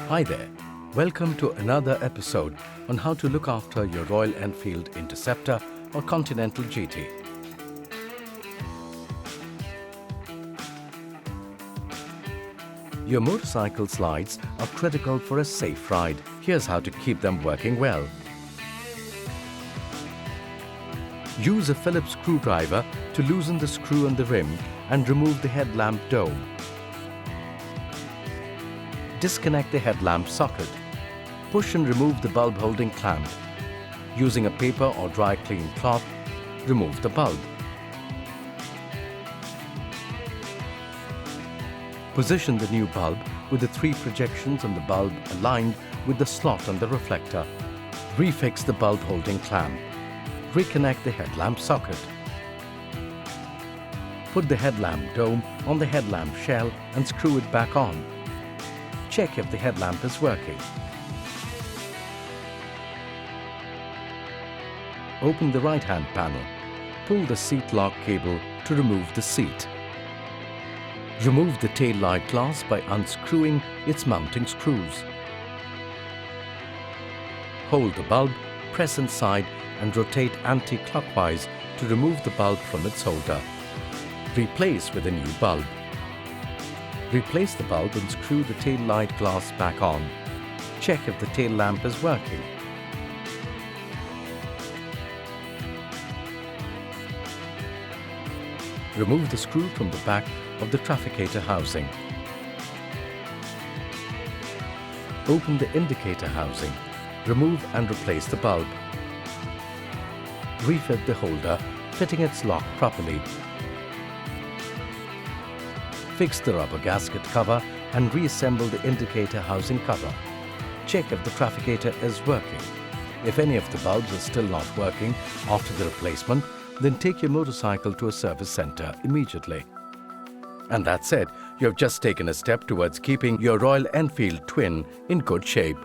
Hi there. Welcome to another episode on how to look after your Royal Enfield Interceptor or Continental GT. Your motorcycle slides are critical for a safe ride. Here's how to keep them working well. Use a Phillips screwdriver to loosen the screw on the rim and remove the headlamp dome. Disconnect the headlamp socket. Push and remove the bulb holding clamp. Using a paper or dry clean cloth, remove the bulb. Position the new bulb with the 3 projections on the bulb aligned with the slot on the reflector. Refix the bulb holding clamp. Reconnect the headlamp socket. Put the headlamp dome on the headlamp shell and screw it back on. Check if the headlamp is working. Open the right-hand panel. Pull the seat lock cable to remove the seat. Remove the tail light glass by unscrewing its mounting screws. Hold the bulb, press inside and rotate anti-clockwise to remove the bulb from its holder. Replace with a new bulb. Replace the bulb and screw the tail light glass back on. Check if the tail lamp is working. Remove the screw from the back of the Trafficator housing. Open the indicator housing. Remove and replace the bulb. Refit the holder, fitting its lock properly. Fix the rubber gasket cover and reassemble the indicator housing cover. Check if the Trafficator is working. If any of the bulbs are still not working after the replacement, then take your motorcycle to a service center immediately. And that's it. You have just taken a step towards keeping your Royal Enfield twin in good shape.